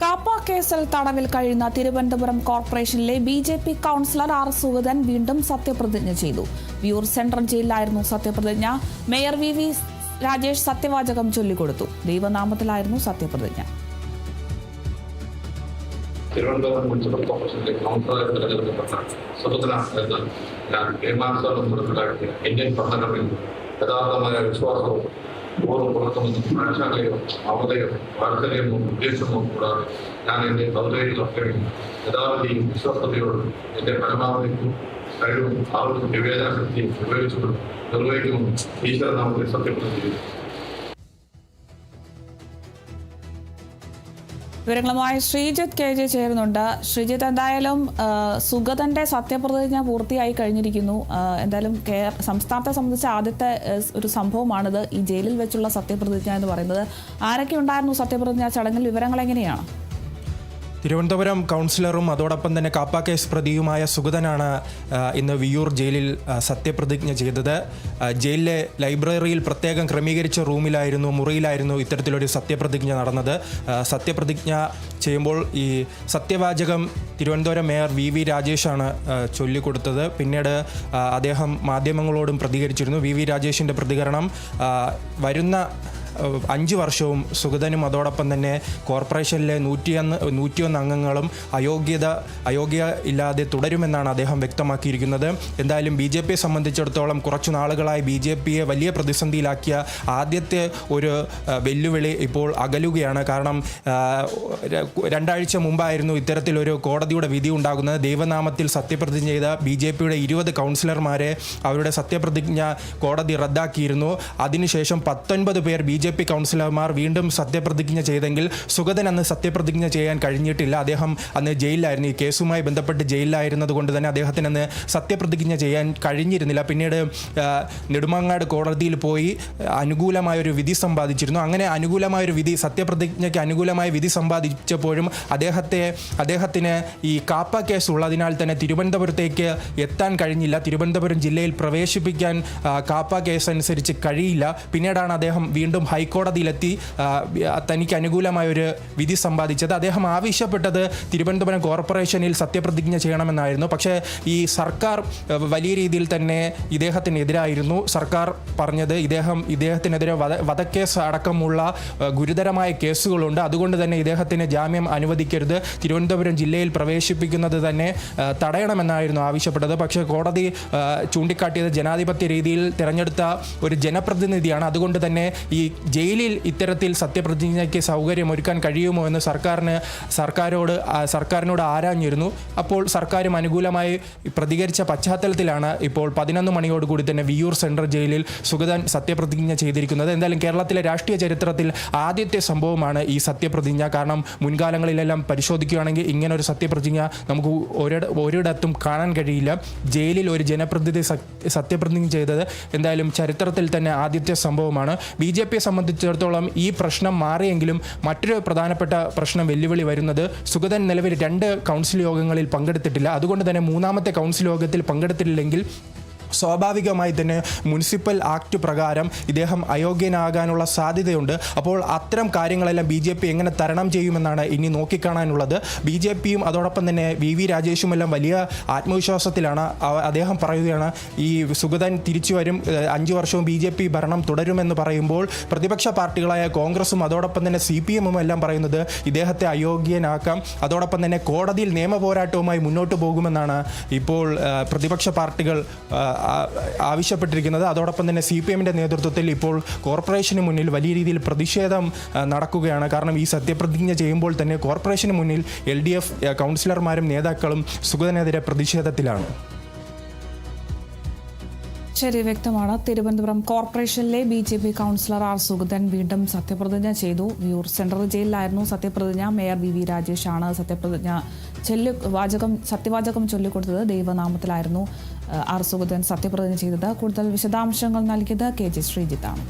കാപ്പ കേസിൽ തടവിൽ കഴിയുന്ന തിരുവനന്തപുരം കോർപ്പറേഷനിലെ ബി.ജെ.പി. Councillor R. സുഗതൻ വീണ്ടും സത്യപ്രതിജ്ഞ ചെയ്തു. വിയൂർ സെൻട്രൽ ജയിലിലായിരുന്നു സത്യപ്രതിജ്ഞ. Mayor V. രാജേഷ് സത്യവാചകം ചൊല്ലിക്കൊടുത്തു. ദൈവനാമത്തിലായിരുന്നു സത്യപ്രതിജ്ഞ. തിരുവനന്തപുരം മുനിസിപ്പൽ കോർപ്പറേഷനിലെ കൗൺസിലറെ തെരഞ്ഞെടുക്കപ്പെട്ട സുഗതന എന്ന ഞാൻ നിയമാനുസരണം നടപ്പിലാക്കിയ ഇന്ത്യൻ ഭരണഘടനയിൽ യഥാർത്ഥമായ വിശ്വാസവും പൂർവ്വം പുറത്തുനിന്നും മനഃശാഖയോ അവതയോ വാത്സല്യമോ ഉദ്ദേശമോ കൂടാതെ ഞാൻ എൻ്റെ ഔദ്യോഗിക യഥാർത്ഥയും വിശ്വസ്തയോടും എൻ്റെ പരമാവധി കഴിവും ആർക്കും വിവേചനശക്തിയും ഉപയോഗിച്ചുകൊണ്ട് നിർവഹിക്കുമെന്നും ഈശ്വരനാമത്തിൽ സത്യപ്രതിജ്ഞ ചെയ്തു. വിവരങ്ങളുമായി ശ്രീജിത്ത് KJ ചേരുന്നുണ്ട്. ശ്രീജിത്ത്, എന്തായാലും സുഗതന്റെ സത്യപ്രതിജ്ഞ പൂർത്തിയായി കഴിഞ്ഞിരിക്കുന്നു. എന്തായാലും സംസ്ഥാനത്തെ സംബന്ധിച്ച ആദ്യത്തെ ഒരു സംഭവമാണിത്, ഈ ജയിലിൽ വെച്ചുള്ള സത്യപ്രതിജ്ഞ എന്ന് പറയുന്നത്. ആരൊക്കെ ഉണ്ടായിരുന്നു സത്യപ്രതിജ്ഞ ചടങ്ങിൽ? വിവരങ്ങൾ എങ്ങനെയാണ്? തിരുവനന്തപുരം കൗൺസിലറും അതോടൊപ്പം തന്നെ കാപ്പ കേസ് പ്രതിയുമായ സുഗതനാണ് ഇന്ന് വിയൂർ ജയിലിൽ സത്യപ്രതിജ്ഞ ചെയ്തത്. ജയിലിലെ ലൈബ്രറിയിൽ പ്രത്യേകം ക്രമീകരിച്ച മുറിയിലായിരുന്നു ഇത്തരത്തിലൊരു സത്യപ്രതിജ്ഞ നടന്നത്. സത്യപ്രതിജ്ഞ ചെയ്യുമ്പോൾ ഈ സത്യവാചകം തിരുവനന്തപുരം മേയർ വി. രാജേഷാണ് ചൊല്ലിക്കൊടുത്തത്. പിന്നീട് അദ്ദേഹം മാധ്യമങ്ങളോടും പ്രതികരിച്ചിരുന്നു. വി. രാജേഷിൻ്റെ പ്രതികരണം, വരുന്ന 5 വർഷവും സുഗതനും അതോടൊപ്പം തന്നെ കോർപ്പറേഷനിലെ 101 അംഗങ്ങളും അയോഗ്യ ഇല്ലാതെ തുടരുമെന്നാണ് അദ്ദേഹം വ്യക്തമാക്കിയിരിക്കുന്നത്. എന്തായാലും ബി.ജെ.പിയെ സംബന്ധിച്ചിടത്തോളം കുറച്ചു നാളുകളായി ബി.ജെ.പിയെ വലിയ പ്രതിസന്ധിയിലാക്കിയ ആദ്യത്തെ ഒരു വെല്ലുവിളി ഇപ്പോൾ അകലുകയാണ്. കാരണം 2 ആഴ്ച മുമ്പായിരുന്നു ഇത്തരത്തിലൊരു കോടതിയുടെ വിധി ഉണ്ടാകുന്നത്. ദൈവനാമത്തിൽ സത്യപ്രതിജ്ഞ ചെയ്ത ബി.ജെ.പിയുടെ 20 കൗൺസിലർമാരെ അവരുടെ സത്യപ്രതിജ്ഞ കോടതി റദ്ദാക്കിയിരുന്നു. അതിനുശേഷം 19 പേർ ബി.ജെ.പി. കൗൺസിലർമാർ വീണ്ടും സത്യപ്രതിജ്ഞ ചെയ്തെങ്കിൽ സുഗതൻ അന്ന് സത്യപ്രതിജ്ഞ ചെയ്യാൻ കഴിഞ്ഞിട്ടില്ല. അദ്ദേഹം അന്ന് ജയിലിലായിരുന്നു. ഈ കേസുമായി ബന്ധപ്പെട്ട് ജയിലിലായിരുന്നത് കൊണ്ട് തന്നെ അദ്ദേഹത്തിന് അന്ന് സത്യപ്രതിജ്ഞ ചെയ്യാൻ കഴിഞ്ഞിരുന്നില്ല. പിന്നീട് നെടുമങ്ങാട് കോടതിയിൽ പോയി അനുകൂലമായൊരു വിധി സമ്പാദിച്ചിരുന്നു. അങ്ങനെ അനുകൂലമായൊരു വിധി, സത്യപ്രതിജ്ഞയ്ക്ക് അനുകൂലമായ വിധി സമ്പാദിച്ചപ്പോഴും അദ്ദേഹത്തിന് ഈ കാപ്പ കേസ് ഉള്ളതിനാൽ തന്നെ തിരുവനന്തപുരത്തേക്ക് എത്താൻ കഴിഞ്ഞില്ല. തിരുവനന്തപുരം ജില്ലയിൽ പ്രവേശിപ്പിക്കാൻ കാപ്പ കേസ് അനുസരിച്ച് കഴിയില്ല. പിന്നീടാണ് അദ്ദേഹം വീണ്ടും ഹൈക്കോടതിയിലെത്തി തനിക്ക് അനുകൂലമായൊരു വിധി സമ്പാദിച്ചത്. അദ്ദേഹം ആവശ്യപ്പെട്ടത് തിരുവനന്തപുരം കോർപ്പറേഷനിൽ സത്യപ്രതിജ്ഞ ചെയ്യണമെന്നായിരുന്നു. പക്ഷേ ഈ സർക്കാർ വലിയ രീതിയിൽ തന്നെ ഇദ്ദേഹത്തിനെതിരായിരുന്നു. സർക്കാർ പറഞ്ഞത് ഇദ്ദേഹത്തിനെതിരെ വധക്കേസ് അടക്കമുള്ള ഗുരുതരമായ കേസുകളുണ്ട്, അതുകൊണ്ട് തന്നെ ഇദ്ദേഹത്തിന് ജാമ്യം അനുവദിക്കരുത്, തിരുവനന്തപുരം ജില്ലയിൽ പ്രവേശിപ്പിക്കുന്നത് തന്നെ തടയണമെന്നായിരുന്നു ആവശ്യപ്പെട്ടത്. പക്ഷേ കോടതി ചൂണ്ടിക്കാട്ടിയത് ജനാധിപത്യ രീതിയിൽ തിരഞ്ഞെടുത്ത ഒരു ജനപ്രതിനിധിയാണ്, അതുകൊണ്ട് തന്നെ ഈ ജയിലിൽ ഇത്തരത്തിൽ സത്യപ്രതിജ്ഞയ്ക്ക് സൗകര്യമൊരുക്കാൻ കഴിയുമോ എന്ന് സർക്കാരിനോട് ആരാഞ്ഞിരുന്നു. അപ്പോൾ സർക്കാരും അനുകൂലമായി പ്രതികരിച്ച പശ്ചാത്തലത്തിലാണ് ഇപ്പോൾ 11 മണിയോടുകൂടി തന്നെ വിയൂർ സെൻട്രൽ ജയിലിൽ സുഗതൻ സത്യപ്രതിജ്ഞ ചെയ്തിരിക്കുന്നത്. എന്തായാലും കേരളത്തിലെ രാഷ്ട്രീയ ചരിത്രത്തിൽ ആദ്യത്തെ സംഭവമാണ് ഈ സത്യപ്രതിജ്ഞ. കാരണം മുൻകാലങ്ങളിലെല്ലാം പരിശോധിക്കുകയാണെങ്കിൽ ഇങ്ങനൊരു സത്യപ്രതിജ്ഞ നമുക്ക് ഒരിടത്തും കാണാൻ കഴിയില്ല. ജയിലിൽ ഒരു ജനപ്രതിനിധി സത്യപ്രതിജ്ഞ ചെയ്തത് എന്തായാലും ചരിത്രത്തിൽ തന്നെ ആദ്യത്തെ സംഭവമാണ്. ബി.ജെ.പിയെ സംബന്ധിച്ചിടത്തോളം ഈ പ്രശ്നം മാറിയെങ്കിലും മറ്റൊരു പ്രധാനപ്പെട്ട പ്രശ്നം, വെല്ലുവിളി വരുന്നത് സുഗതൻ നിലവിൽ 2 കൗൺസിൽ യോഗങ്ങളിൽ പങ്കെടുത്തിട്ടില്ല. അതുകൊണ്ട് തന്നെ 3ാമത്തെ കൗൺസിൽ യോഗത്തിൽ പങ്കെടുത്തിട്ടില്ലെങ്കിൽ സ്വാഭാവികമായി തന്നെ മുനിസിപ്പൽ ആക്ട് പ്രകാരം ഇദ്ദേഹം അയോഗ്യനാകാനുള്ള സാധ്യതയുണ്ട്. അപ്പോൾ അത്തരം കാര്യങ്ങളെല്ലാം ബി.ജെ.പി. എങ്ങനെ തരണം ചെയ്യുമെന്നാണ് ഇനി നോക്കിക്കാണാനുള്ളത്. ബി.ജെ.പിയും അതോടൊപ്പം തന്നെ വി. രാജേഷുമെല്ലാം വലിയ ആത്മവിശ്വാസത്തിലാണ്. അദ്ദേഹം പറയുകയാണ്, ഈ സുഗതൻ തിരിച്ചു വരും, 5 വർഷവും ബി.ജെ.പി. ഭരണം തുടരുമെന്ന് പറയുമ്പോൾ പ്രതിപക്ഷ പാർട്ടികളായ കോൺഗ്രസും അതോടൊപ്പം തന്നെ CPM എല്ലാം പറയുന്നത് ഇദ്ദേഹത്തെ അയോഗ്യനാക്കാം, അതോടൊപ്പം തന്നെ കോടതിയിൽ നിയമ പോരാട്ടവുമായി മുന്നോട്ട് പോകുമെന്നാണ് ഇപ്പോൾ പ്രതിപക്ഷ പാർട്ടികൾ ആവശ്യപ്പെട്ടിരിക്കുന്നത്. അതോടൊപ്പം തന്നെ CPM-ന്റെ നേതൃത്വത്തിൽ ഇപ്പോൾ കോർപ്പറേഷന് മുന്നിൽ വലിയ രീതിയിൽ പ്രതിഷേധം നടക്കുകയാണ്. കാരണം ഈ സത്യപ്രതിജ്ഞ ചെയ്യുമ്പോൾ തന്നെ കോർപ്പറേഷന് മുന്നിൽ LDF കൗൺസിലർമാരും നേതാക്കളും സുഗതനെതിരെ പ്രതിഷേധത്തിലാണ്. ശരി, വ്യക്തമാണ്. തിരുവനന്തപുരം കോർപ്പറേഷനിലെ ബി.ജെ.പി. Councillor R. സുഗതൻ വീണ്ടും സത്യപ്രതിജ്ഞ ചെയ്തു. വിയൂർ സെൻട്രൽ ജയിലിലായിരുന്നു സത്യപ്രതിജ്ഞ. Mayor V. രാജേഷാണ് സത്യവാചകം ചൊല്ലിക്കൊടുത്തത്. ദൈവനാമത്തിലായിരുന്നു ആർ. സുഗതൻ സത്യപ്രതിജ്ഞ ചെയ്തത്. കൂടുതൽ വിശദാംശങ്ങൾ നൽകിയത് KJ ശ്രീജിത്താണ്.